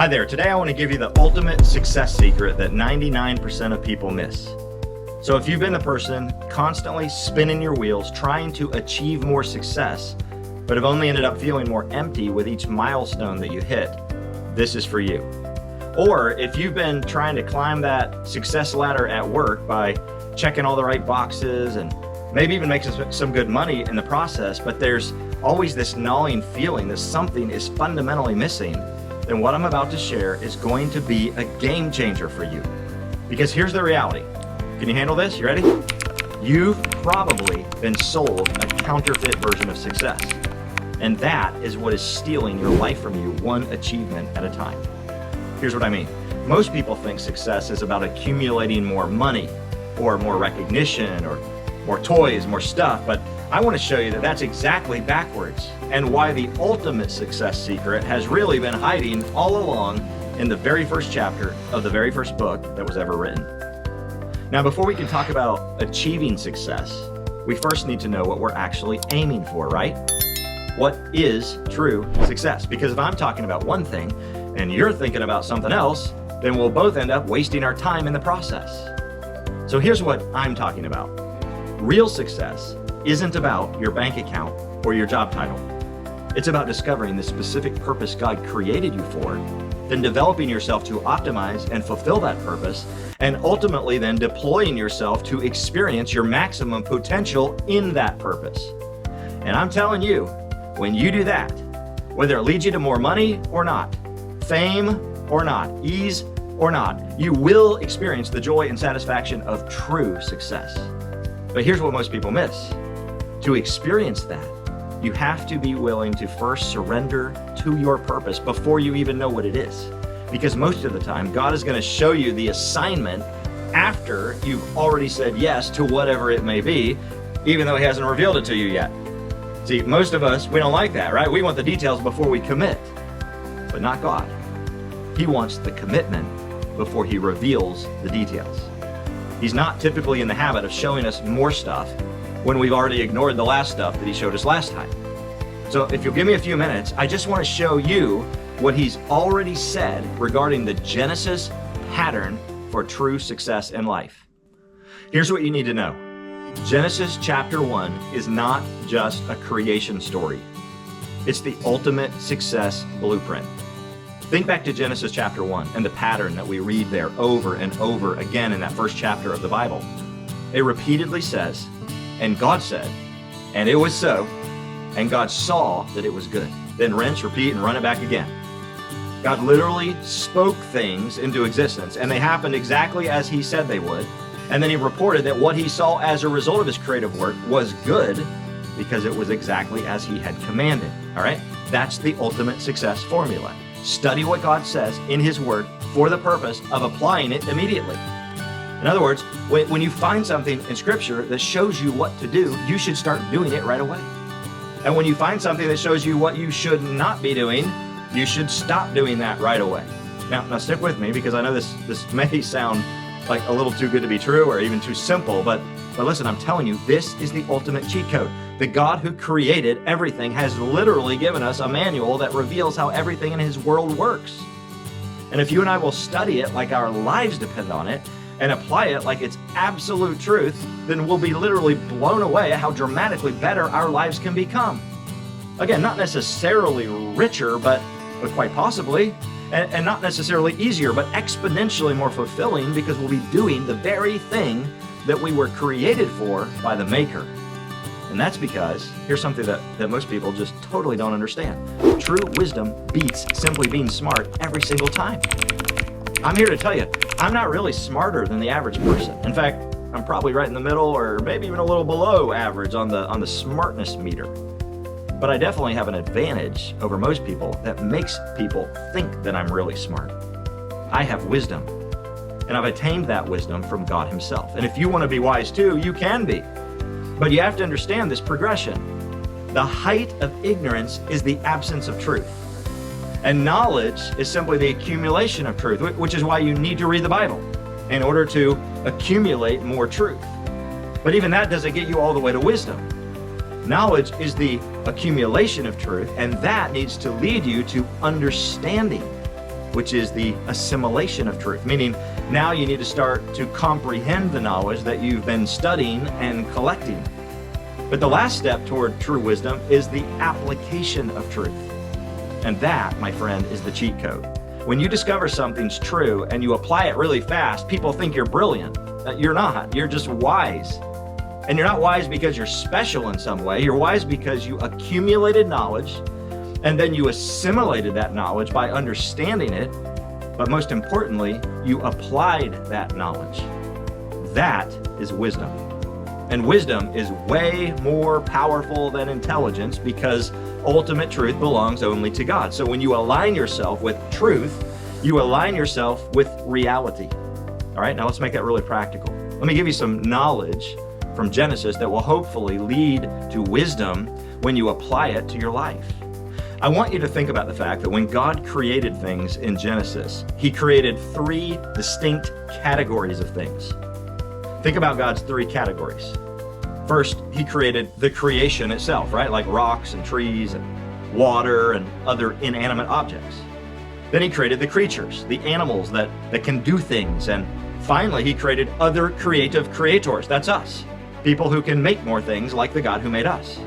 Hi there, today I want to give you the ultimate success secret that 99% of people miss. So if you've been the person constantly spinning your wheels trying to achieve more success, but have only ended up feeling more empty with each milestone that you hit, this is for you. Or if you've been trying to climb that success ladder at work by checking all the right boxes and maybe even make some good money in the process, but there's always this gnawing feeling that something is fundamentally missing, then what I'm about to share is going to be a game changer for you. Because here's the reality. Can you handle this? You ready? You've probably been sold a counterfeit version of success. And that is what is stealing your life from you one achievement at a time. Here's what I mean. Most people think success is about accumulating more money or more recognition or more toys, more stuff, but I want to show you that that's exactly backwards and why the ultimate success secret has really been hiding all along in the very first chapter of the very first book that was ever written. Now, before we can talk about achieving success, we first need to know what we're actually aiming for, right? What is true success? Because if I'm talking about one thing and you're thinking about something else, then we'll both end up wasting our time in the process. So here's what I'm talking about. Real success isn't about your bank account or your job title. It's about discovering the specific purpose God created you for, then developing yourself to optimize and fulfill that purpose, and ultimately then deploying yourself to experience your maximum potential in that purpose. And I'm telling you, when you do that, whether it leads you to more money or not, fame or not, ease or not, you will experience the joy and satisfaction of true success. But here's what most people miss. To experience that, you have to be willing to first surrender to your purpose before you even know what it is. Because most of the time, God is going to show you the assignment after you've already said yes to whatever it may be, even though He hasn't revealed it to you yet. See, most of us, we don't like that, right? We want the details before we commit, but not God. He wants the commitment before He reveals the details. He's not typically in the habit of showing us more stuff when we've already ignored the last stuff that He showed us last time. So if you'll give me a few minutes, I just want to show you what He's already said regarding the Genesis pattern for true success in life. Here's what you need to know. Genesis chapter 1 is not just a creation story. It's the ultimate success blueprint. Think back to Genesis chapter 1 and the pattern that we read there over and over again in that first chapter of the Bible. It repeatedly says, and God said, and it was so, and God saw that it was good. Then rinse, repeat, and run it back again. God literally spoke things into existence, and they happened exactly as He said they would. And then He reported that what He saw as a result of His creative work was good because it was exactly as He had commanded. All right? That's the ultimate success formula. Study what God says in His Word for the purpose of applying it immediately. In other words, when you find something in Scripture that shows you what to do, you should start doing it right away. And when you find something that shows you what you should not be doing, you should stop doing that right away. Now stick with me, because I know this may sound like a little too good to be true or even too simple, but listen, I'm telling you, this is the ultimate cheat code. The God who created everything has literally given us a manual that reveals how everything in His world works. And if you and I will study it like our lives depend on it and apply it like it's absolute truth, then we'll be literally blown away at how dramatically better our lives can become. Again, not necessarily richer, but quite possibly, and not necessarily easier, but exponentially more fulfilling, because we'll be doing the very thing that we were created for by the Maker. And that's because, here's something that most people just totally don't understand. True wisdom beats simply being smart every single time. I'm here to tell you, I'm not really smarter than the average person. In fact, I'm probably right in the middle, or maybe even a little below average on the smartness meter. But I definitely have an advantage over most people that makes people think that I'm really smart. I have wisdom, and I've attained that wisdom from God Himself. And if you want to be wise too, you can be. But you have to understand this progression. The height of ignorance is the absence of truth. And knowledge is simply the accumulation of truth, which is why you need to read the Bible in order to accumulate more truth. But even that doesn't get you all the way to wisdom. Knowledge is the accumulation of truth, and that needs to lead you to understanding. which is the assimilation of truth, meaning now you need to start to comprehend the knowledge that you've been studying and collecting. But the last step toward true wisdom is the application of truth. And that, my friend, is the cheat code. When you discover something's true and you apply it really fast, people think you're brilliant. You're not. You're just wise. And you're not wise because you're special in some way. You're wise because you accumulated knowledge and then you assimilated that knowledge by understanding it. But most importantly, you applied that knowledge. That is wisdom. And wisdom is way more powerful than intelligence because ultimate truth belongs only to God. So when you align yourself with truth, you align yourself with reality. All right, now let's make that really practical. Let me give you some knowledge from Genesis that will hopefully lead to wisdom when you apply it to your life. I want you to think about the fact that when God created things in Genesis, He created 3 distinct categories of things. Think about God's 3 categories. First, He created the creation itself, right? Like rocks and trees and water and other inanimate objects. Then He created the creatures, the animals that can do things. And finally, He created other creative creators. That's us, people who can make more things like the God who made us.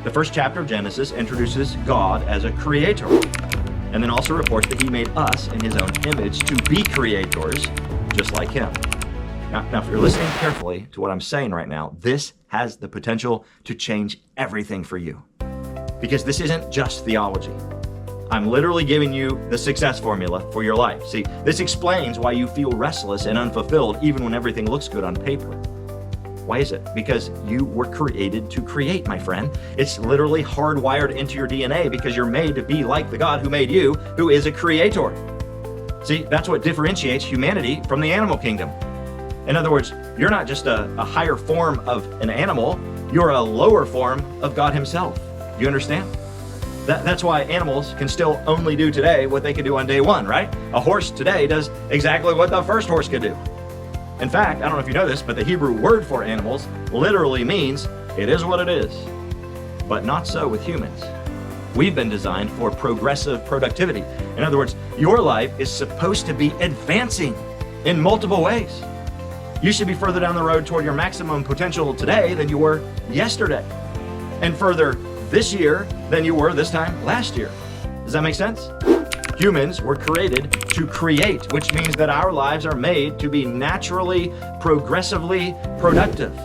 The first chapter of Genesis introduces God as a creator, and then also reports that He made us in His own image to be creators, just like Him. Now, if you're listening carefully to what I'm saying right now, this has the potential to change everything for you. Because this isn't just theology. I'm literally giving you the success formula for your life. See, this explains why you feel restless and unfulfilled even when everything looks good on paper. Why is it? Because you were created to create, my friend. It's literally hardwired into your DNA because you're made to be like the God who made you, who is a creator. See, that's what differentiates humanity from the animal kingdom. In other words, you're not just a higher form of an animal, you're a lower form of God Himself. Do you understand? That's why animals can still only do today what they could do on day one, right? A horse today does exactly what the first horse could do. In fact, I don't know if you know this, but the Hebrew word for animals literally means it is what it is. But not so with humans. We've been designed for progressive productivity. In other words, your life is supposed to be advancing in multiple ways. You should be further down the road toward your maximum potential today than you were yesterday, and further this year than you were this time last year. Does that make sense? Humans were created to create, which means that our lives are made to be naturally, progressively productive.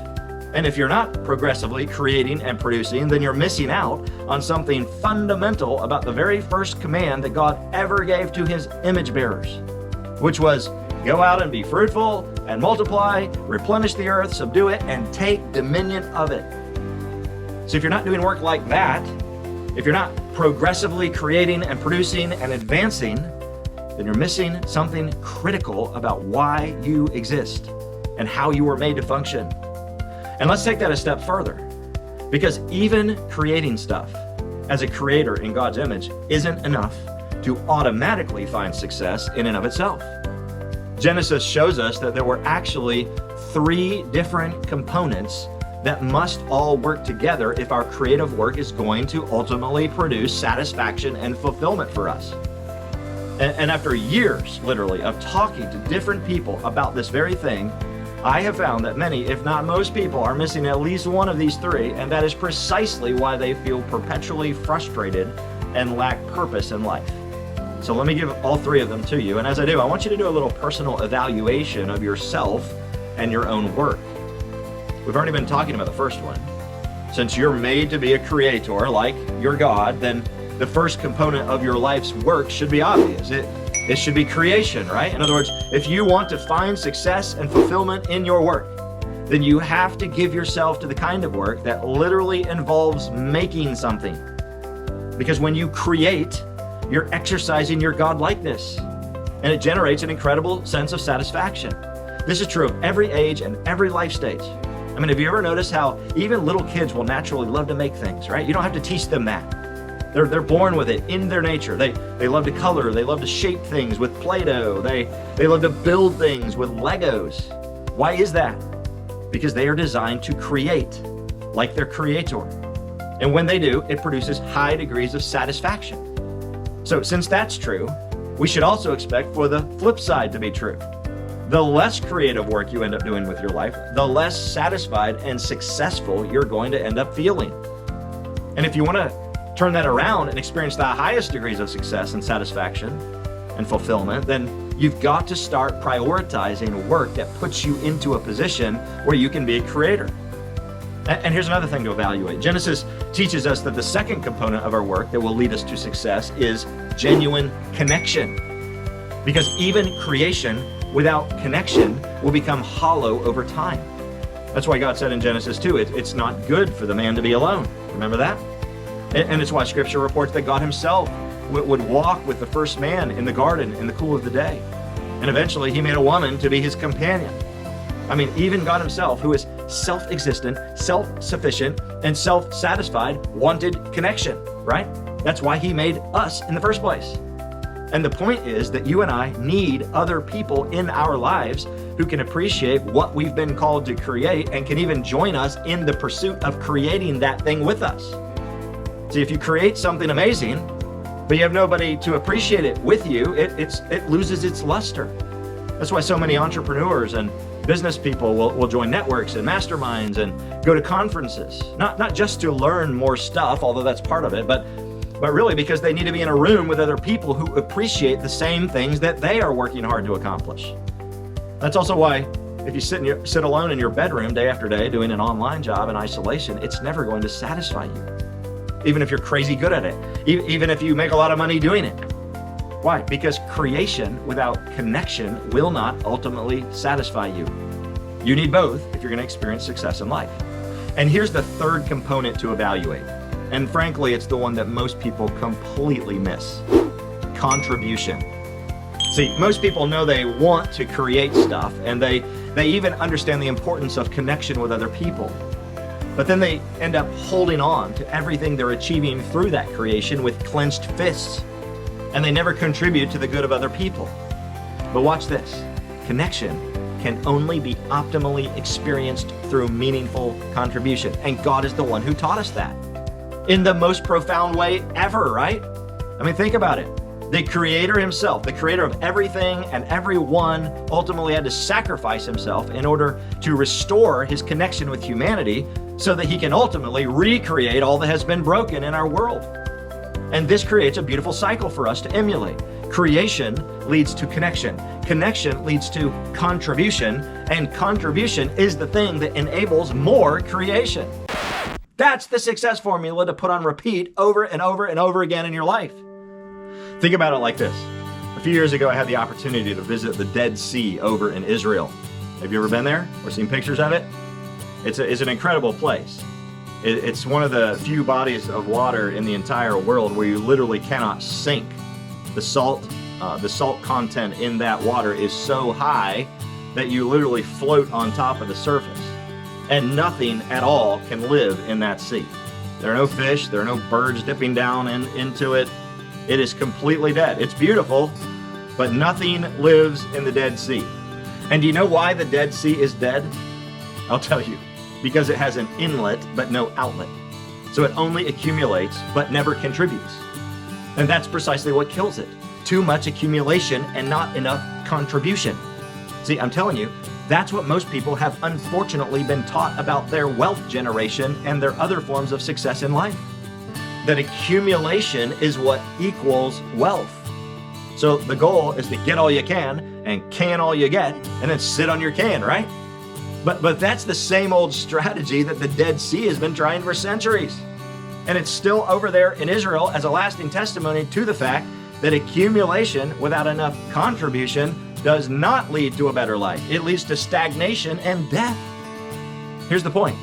And if you're not progressively creating and producing, then you're missing out on something fundamental about the very first command that God ever gave to His image bearers, which was go out and be fruitful and multiply, replenish the earth, subdue it, and take dominion of it. So if you're not doing work like that, if you're not progressively creating and producing and advancing, then you're missing something critical about why you exist and how you were made to function. And let's take that a step further, because even creating stuff as a creator in God's image isn't enough to automatically find success in and of itself. Genesis shows us that there were actually 3 different components that must all work together if our creative work is going to ultimately produce satisfaction and fulfillment for us. And after years, literally, of talking to different people about this very thing, I have found that many, if not most people, are missing at least one of these 3, and that is precisely why they feel perpetually frustrated and lack purpose in life. So let me give all 3 of them to you, and as I do, I want you to do a little personal evaluation of yourself and your own work. We've already been talking about the first one. Since you're made to be a creator like your God, then the first component of your life's work should be obvious. It should be creation, right? In other words, if you want to find success and fulfillment in your work, then you have to give yourself to the kind of work that literally involves making something. Because when you create, you're exercising your God-likeness, and it generates an incredible sense of satisfaction. This is true of every age and every life stage. I mean, have you ever noticed how even little kids will naturally love to make things, right? You don't have to teach them that. They're born with it in their nature. They love to color. They love to shape things with Play-Doh. They love to build things with Legos. Why is that? Because they are designed to create like their creator. And when they do, it produces high degrees of satisfaction. So since that's true, we should also expect for the flip side to be true. The less creative work you end up doing with your life, the less satisfied and successful you're going to end up feeling. And if you want to turn that around and experience the highest degrees of success and satisfaction and fulfillment, then you've got to start prioritizing work that puts you into a position where you can be a creator. And here's another thing to evaluate. Genesis teaches us that the second component of our work that will lead us to success is genuine connection. Because even creation without connection will become hollow over time. That's why God said in Genesis 2, it's not good for the man to be alone. Remember that? And it's why Scripture reports that God himself would walk with the first man in the garden in the cool of the day. And eventually he made a woman to be his companion. I mean, even God himself, who is self-existent, self-sufficient, and self-satisfied, wanted connection, right? That's why he made us in the first place. And the point is that you and I need other people in our lives who can appreciate what we've been called to create and can even join us in the pursuit of creating that thing with us. See, if you create something amazing, but you have nobody to appreciate it with you, it loses its luster. That's why so many entrepreneurs and business people will join networks and masterminds and go to conferences, not just to learn more stuff, although that's part of it, but really because they need to be in a room with other people who appreciate the same things that they are working hard to accomplish. That's also why if you sit alone in your bedroom day after day doing an online job in isolation, it's never going to satisfy you. Even if you're crazy good at it, even if you make a lot of money doing it. Why? Because creation without connection will not ultimately satisfy you. You need both if you're going to experience success in life. And here's the third component to evaluate. And frankly, it's the one that most people completely miss. Contribution. See, most people know they want to create stuff, and they even understand the importance of connection with other people. But then they end up holding on to everything they're achieving through that creation with clenched fists. And they never contribute to the good of other people. But watch this. Connection can only be optimally experienced through meaningful contribution. And God is the one who taught us that in the most profound way ever, right? I mean, think about it. The Creator himself, the creator of everything and everyone, ultimately had to sacrifice himself in order to restore his connection with humanity so that he can ultimately recreate all that has been broken in our world. And this creates a beautiful cycle for us to emulate. Creation leads to connection. Connection leads to contribution. And contribution is the thing that enables more creation. That's the success formula to put on repeat over and over and over again in your life. Think about it like this. A few years ago, I had the opportunity to visit the Dead Sea over in Israel. Have you ever been there or seen pictures of it? It's an incredible place. It's one of the few bodies of water in the entire world where you literally cannot sink. The salt content in that water is so high that you literally float on top of the surface. And nothing at all can live in that sea. There are no fish, there are no birds dipping down into it. It is completely dead. It's beautiful, but nothing lives in the Dead Sea. And do you know why the Dead Sea is dead? I'll tell you. Because it has an inlet but no outlet. So it only accumulates but never contributes. And that's precisely what kills it. Too much accumulation and not enough contribution. See, I'm telling you, that's what most people have unfortunately been taught about their wealth generation and their other forms of success in life. That accumulation is what equals wealth. So the goal is to get all you can and can all you get and then sit on your can, right? But that's the same old strategy that the Dead Sea has been trying for centuries. And it's still over there in Israel as a lasting testimony to the fact that accumulation without enough contribution does not lead to a better life. It leads to stagnation and death. Here's the point.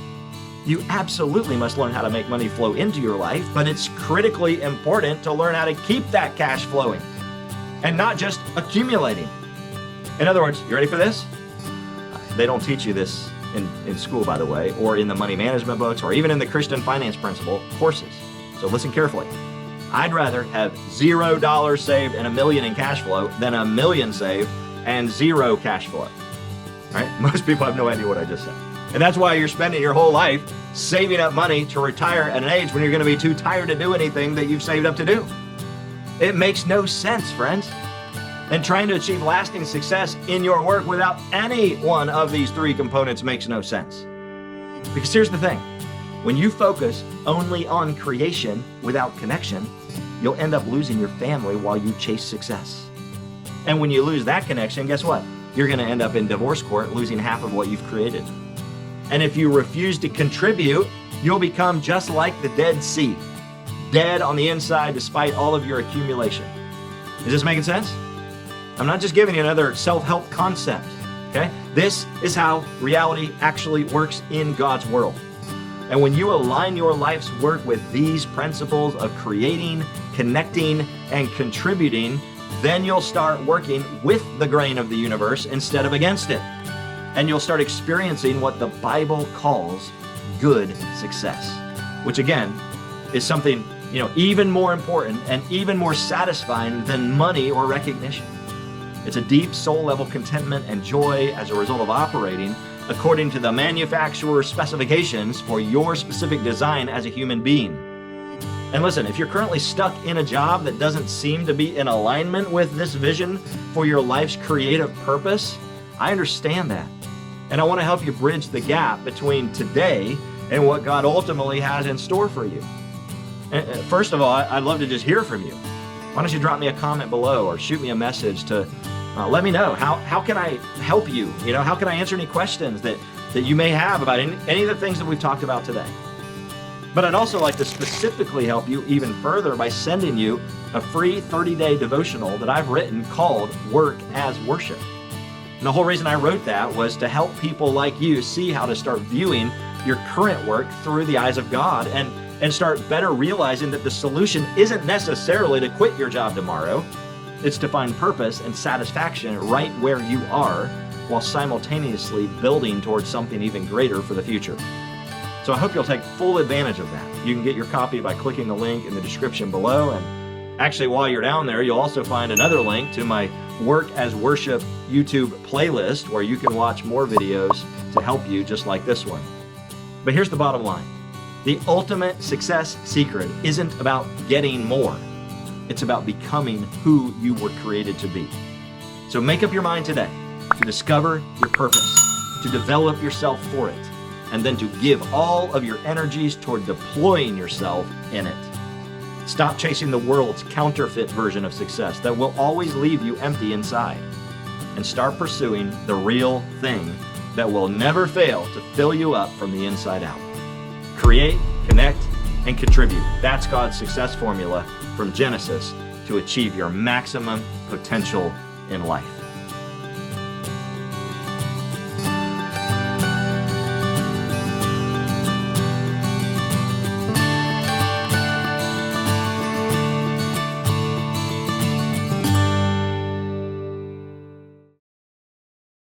You absolutely must learn how to make money flow into your life, but it's critically important to learn how to keep that cash flowing and not just accumulating. In other words, you ready for this? They don't teach you this in school, by the way, or in the money management books, or even in the Christian finance principle courses. So listen carefully. I'd rather have $0 saved and $1 million in cash flow than $1 million saved and zero cash flow. Right? Most people have no idea what I just said. And that's why you're spending your whole life saving up money to retire at an age when you're going to be too tired to do anything that you've saved up to do. It makes no sense, friends. And trying to achieve lasting success in your work without any one of these three components makes no sense. Because here's the thing, when you focus only on creation without connection, you'll end up losing your family while you chase success. And when you lose that connection, guess what? You're going to end up in divorce court losing half of what you've created. And if you refuse to contribute, you'll become just like the Dead Sea, dead on the inside despite all of your accumulation. Is this making sense? I'm not just giving you another self-help concept, okay? This is how reality actually works in God's world. And when you align your life's work with these principles of creating, connecting, and contributing, then you'll start working with the grain of the universe instead of against it. And you'll start experiencing what the Bible calls good success, which again is something, even more important and even more satisfying than money or recognition. It's a deep soul level contentment and joy as a result of operating according to the manufacturer's specifications for your specific design as a human being. And listen, if you're currently stuck in a job that doesn't seem to be in alignment with this vision for your life's creative purpose, I understand that. And I want to help you bridge the gap between today and what God ultimately has in store for you. First of all, I'd love to just hear from you. Why don't you drop me a comment below or shoot me a message to let me know how can I help you? How can I answer any questions that you may have about any of the things that we've talked about today? But I'd also like to specifically help you even further by sending you a free 30-day devotional that I've written called Work as Worship. And the whole reason I wrote that was to help people like you see how to start viewing your current work through the eyes of God and start better realizing that the solution isn't necessarily to quit your job tomorrow. It's to find purpose and satisfaction right where you are while simultaneously building towards something even greater for the future. So I hope you'll take full advantage of that. You can get your copy by clicking the link in the description below. And actually, while you're down there, you'll also find another link to my Work as Worship YouTube playlist where you can watch more videos to help you just like this one. But here's the bottom line. The ultimate success secret isn't about getting more. It's about becoming who you were created to be. So make up your mind today to discover your purpose, to develop yourself for it, and then to give all of your energies toward deploying yourself in it. Stop chasing the world's counterfeit version of success that will always leave you empty inside, and start pursuing the real thing that will never fail to fill you up from the inside out. Create, connect, and contribute. That's God's success formula from Genesis to achieve your maximum potential in life.